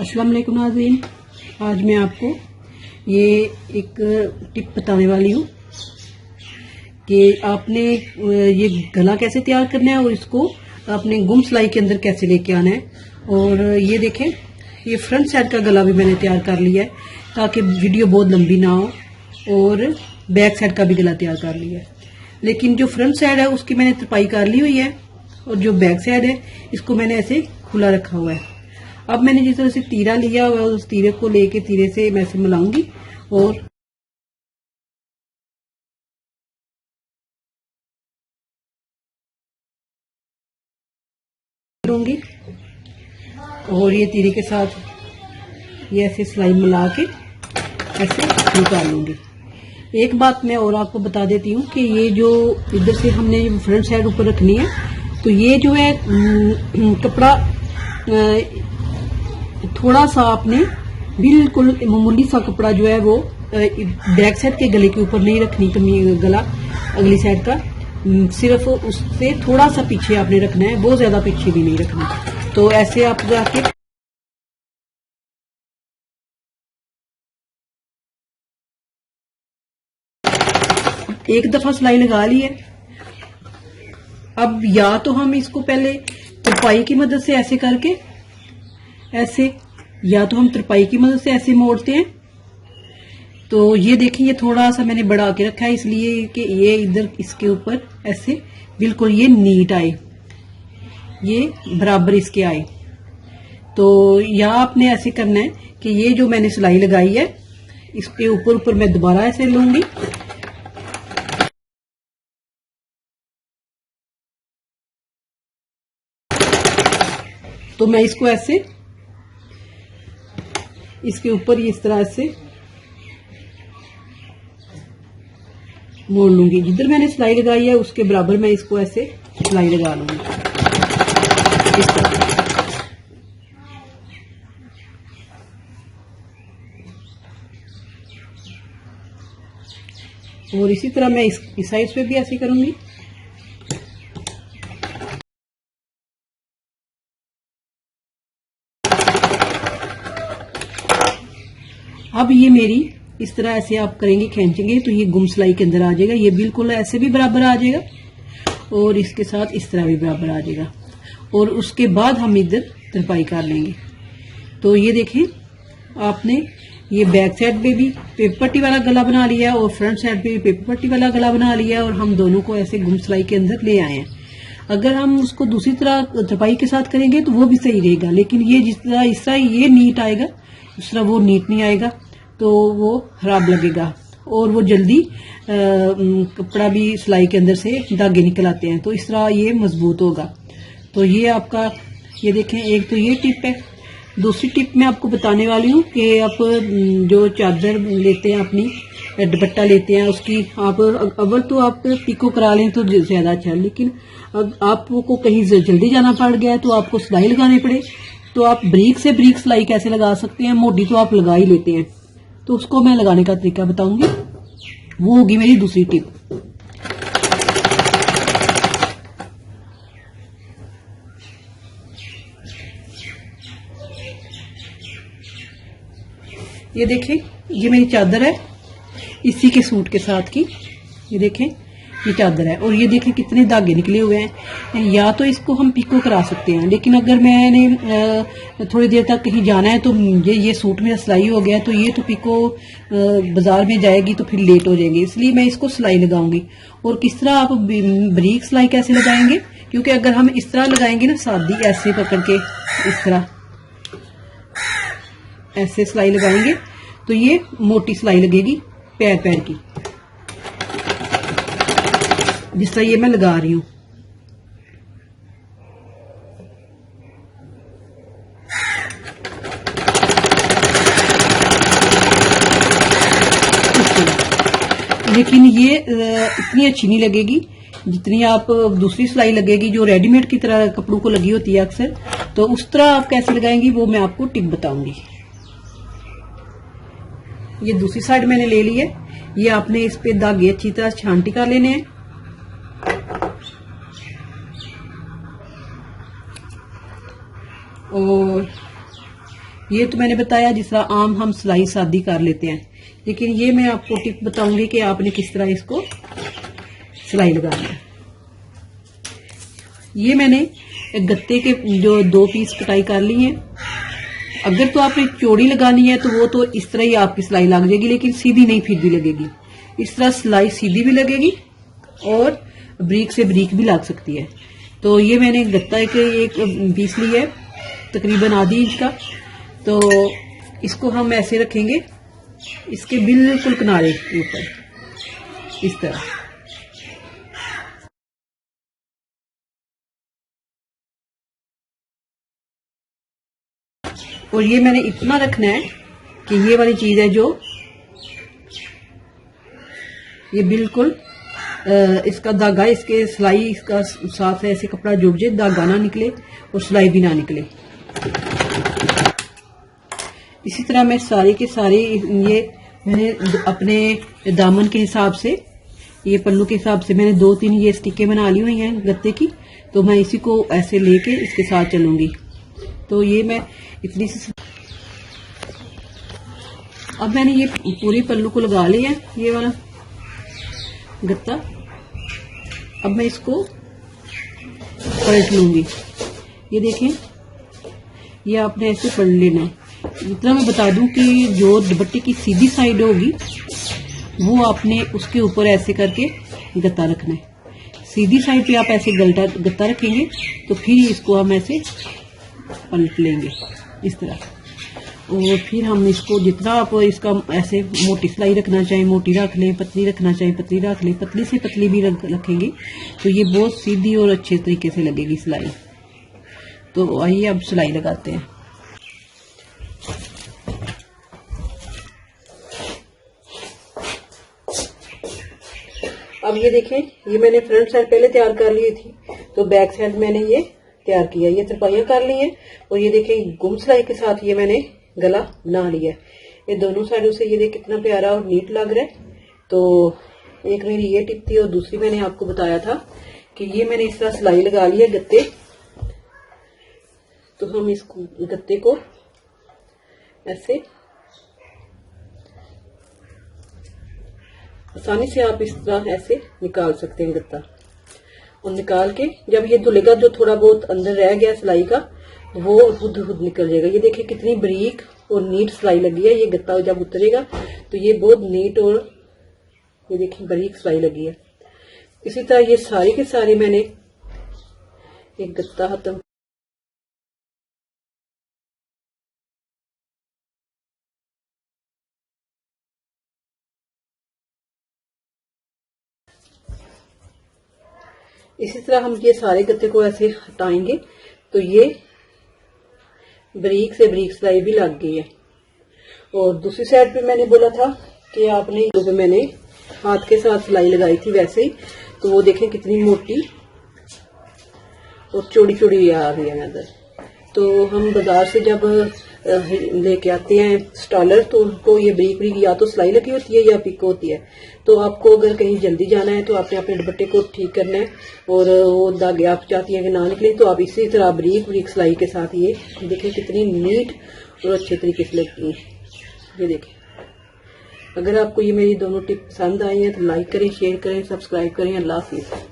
अस्सलाम वालेकुम नाज़रीन। आज मैं आपको ये एक टिप बताने वाली हूँ कि आपने ये गला कैसे तैयार करना है और इसको आपने गुम सिलाई के अंदर कैसे लेके आना है। और ये देखें, ये फ्रंट साइड का गला भी मैंने तैयार कर लिया है ताकि वीडियो बहुत लंबी ना हो, और बैक साइड का भी गला तैयार कर लिया है। लेकिन जो फ्रंट साइड है उसकी मैंने तरपाई कर ली हुई है, और जो बैक साइड है इसको मैंने ऐसे खुला रखा हुआ है। अब मैंने जिस तरह से तीरा लिया हुआ है उस तीरे को लेके तीरे से मैं ऐसे मिलाऊंगी और लूंगी, और ये तीरे के साथ ये ऐसे सिलाई मिला के ऐसे निकाल लूंगी। एक बात मैं और आपको बता देती हूँ कि ये जो इधर से हमने फ्रंट साइड ऊपर रखनी है, तो ये जो है कपड़ा थोड़ा सा आपने बिल्कुल मामूली सा कपड़ा जो है वो बैक साइड के गले के ऊपर नहीं रखनी, गला अगली साइड का सिर्फ उससे थोड़ा सा पीछे आपने रखना है, बहुत ज्यादा पीछे भी नहीं रखना। तो ऐसे आप जाके एक दफा सिलाई लगा ली है। अब या तो हम इसको पहले तरपाई की मदद से ऐसे करके ऐसे, या तो हम तरपाई की मदद से ऐसे मोड़ते हैं। तो ये देखिए, ये थोड़ा सा मैंने बढ़ा के रखा है इसलिए कि ये इधर इसके ऊपर ऐसे बिल्कुल ये नीट आए, ये बराबर इसके आए। तो या आपने ऐसे करना है कि ये जो मैंने सिलाई लगाई है इसके ऊपर ऊपर मैं दोबारा ऐसे लूंगी, तो मैं इसको ऐसे इसके ऊपर इस तरह से मोड़ लूंगी। जिधर मैंने सिलाई लगाई है उसके बराबर मैं इसको ऐसे सिलाई लगा लूंगी इस तरह। और इसी तरह मैं इस साइड पे भी ऐसे करूंगी। अब ये मेरी इस तरह ऐसे आप करेंगे, खींचेंगे तो ये गुम सिलाई के अंदर आ जाएगा। ये बिल्कुल ऐसे भी बराबर आ जाएगा और इसके साथ इस तरह भी बराबर आ जाएगा। और उसके बाद हम इधर तरपाई कर लेंगे। तो ये देखें, आपने ये बैक साइड पे भी पेपर पट्टी वाला गला बना लिया और फ्रंट साइड पे भी पेपर पट्टी वाला गला बना लिया, और हम दोनों को ऐसे गुम सिलाई के अंदर ले आए हैं। अगर हम उसको दूसरी तरह तरपाई के साथ करेंगे तो वो भी सही रहेगा, लेकिन ये जिस तरह इस तरह ये नीट आएगा, उस तरह वो नीट नहीं आएगा, तो वो खराब लगेगा और वो जल्दी कपड़ा भी सिलाई के अंदर से धागे निकल आते हैं। तो इस तरह ये मजबूत होगा। तो ये आपका, ये देखें, एक तो ये टिप है। दूसरी टिप मैं आपको बताने वाली हूँ कि आप जो चादर लेते हैं, अपनी दुपट्टा लेते हैं, उसकी आप अव्वल तो आप पिको करा लें तो ज्यादा अच्छा है। लेकिन अब आपको कहीं जल्दी जाना पड़ गया है तो आपको सिलाई लगानी पड़े, तो आप ब्रीक से ब्रीक सिलाई कैसे लगा सकते हैं। मोटी तो आप लगा ही लेते हैं, तो उसको मैं लगाने का तरीका बताऊंगी। वो होगी मेरी दूसरी टिप। ये देखें, ये मेरी चादर है इसी के सूट के साथ की। ये देखें, ये चादर है और ये देखें कितने धागे निकले हुए हैं। या तो इसको हम पिको करा सकते हैं, लेकिन अगर मैंने थोड़ी देर तक कहीं जाना है तो मुझे ये सूट में सिलाई हो गया है, तो ये तो पिको बाजार में जाएगी तो फिर लेट हो जाएंगे, इसलिए मैं इसको सिलाई लगाऊंगी। और किस तरह आप ब्रीक सिलाई कैसे लगाएंगे, क्योंकि अगर हम इस तरह लगाएंगे ना, सादी ऐसे पकड़ के इस तरह ऐसे सिलाई लगाएंगे तो ये मोटी सिलाई लगेगी पैर पैर की, जिस तरह ये मैं लगा रही हूं। लेकिन ये इतनी अच्छी नहीं लगेगी जितनी आप दूसरी सिलाई लगेगी जो रेडीमेड की तरह कपड़ों को लगी होती है अक्सर। तो उस तरह आप कैसे लगाएंगी वो मैं आपको टिप बताऊंगी। ये दूसरी साइड मैंने ले ली है। ये आपने इस पे धागे अच्छी तरह छांटी कर लेने हैं। और ये तो मैंने बताया जिस तरह आम हम सिलाई सादी कर लेते हैं, लेकिन ये मैं आपको टिप बताऊंगी कि आपने किस तरह इसको सिलाई लगानी है। ये मैंने गत्ते के जो 2 पीस कटाई कर ली है। अगर तो आपने चौड़ी लगानी है तो वो तो इस तरह ही आपकी सिलाई लग जाएगी, लेकिन सीधी नहीं फिर भी लगेगी। इस तरह सिलाई सीधी भी लगेगी और ब्रीक से ब्रीक भी लग सकती है। तो ये मैंने गत्ता के एक पीस लिया है तकरीबन आधी इंच का। तो इसको हम ऐसे रखेंगे इसके बिल्कुल किनारे के ऊपर इस तरह। और ये मैंने इतना रखना है कि ये वाली चीज है जो ये बिल्कुल इसका धागा, इसके सिलाई इसका साथ ऐसे कपड़ा जुड़ जाए, धागा ना निकले और सिलाई भी ना निकले। इसी तरह मैं सारे के सारे ये मैंने अपने दामन के हिसाब से, ये पल्लू के हिसाब से मैंने 2-3 ये स्टिकें बना ली हुई हैं गत्ते की। तो मैं इसी को ऐसे लेके इसके साथ चलूंगी। तो ये मैं इतनी सी, अब मैंने ये पूरी पल्लू को लगा लिया है ये वाला गत्ता। अब मैं इसको पलट लूंगी। ये देखें, ये आपने ऐसे पलट लेना है। इतना मैं बता दूं कि जो दुपट्टे की सीधी साइड होगी वो आपने उसके ऊपर ऐसे करके गत्ता रखना है। सीधी साइड पे आप ऐसे गत्ता रखेंगे तो फिर इसको हम ऐसे पलट लेंगे इस तरह। और फिर हम इसको जितना आप इसका ऐसे मोटी सिलाई रखना चाहें मोटी रख लें, पतली रखना चाहें पतली रख लें, पतली से पतली भी रखेंगे तो ये बहुत सीधी और अच्छे तरीके से लगेगी सिलाई। तो आइए अब सिलाई लगाते हैं। अब ये देखें, ये मैंने फ्रंट साइड पहले तैयार कर ली थी, तो बैक साइड मैंने ये तैयार किया, ये तरपाइयां कर ली हैं। और ये देखें गुम सिलाई के साथ ये मैंने गला बना लिया। ये दोनों साइडों से ये देख कितना प्यारा और नीट लग रहा है। तो एक मेरी ये टिप थी और दूसरी मैंने आपको बताया था कि ये मैंने इस तरह सिलाई लगा ली है गत्ते। तो हम इस गत्ते को ऐसे आसानी से आप इस तरह ऐसे निकाल सकते हैं गत्ता। और निकाल के जब ये धुलेगा, जो थोड़ा बहुत अंदर रह गया सिलाई का वो खुद खुद निकल जाएगा। ये देखिए कितनी बारीक और नीट सिलाई लगी है। ये गत्ता जब उतरेगा तो ये बहुत नीट और ये देखिए बारीक सिलाई लगी है। इसी तरह ये सारे के सारे मैंने एक गत्ता खत्म। इसी तरह हम ये सारे गत्ते को ऐसे हटाएंगे तो ये बारीक से बारीक सिलाई भी लग गई है। और दूसरी साइड पे मैंने बोला था कि आपने जो मैंने हाथ के साथ सिलाई लगाई थी वैसे ही, तो वो देखें कितनी मोटी और चौड़ी चौड़ी आ रही है अंदर। तो हम बाजार से जब लेके आते हैं स्टॉलर तो उनको ये बारीक बारीक या तो सिलाई लगी होती है या पिको होती है। तो आपको अगर कहीं जल्दी जाना है तो आपने अपने दुपट्टे को ठीक करना है और वो धागे आप चाहती हैं कि ना निकले तो आप इसी तरह बारीक बारीक सिलाई के साथ ये देखिए कितनी नीट और अच्छे तरीके से लगती है। ये देखें, अगर आपको ये मेरी दोनों टिप पसंद आई है तो लाइक करें, शेयर करें, सब्सक्राइब करें। अल्लाह हाफिज़।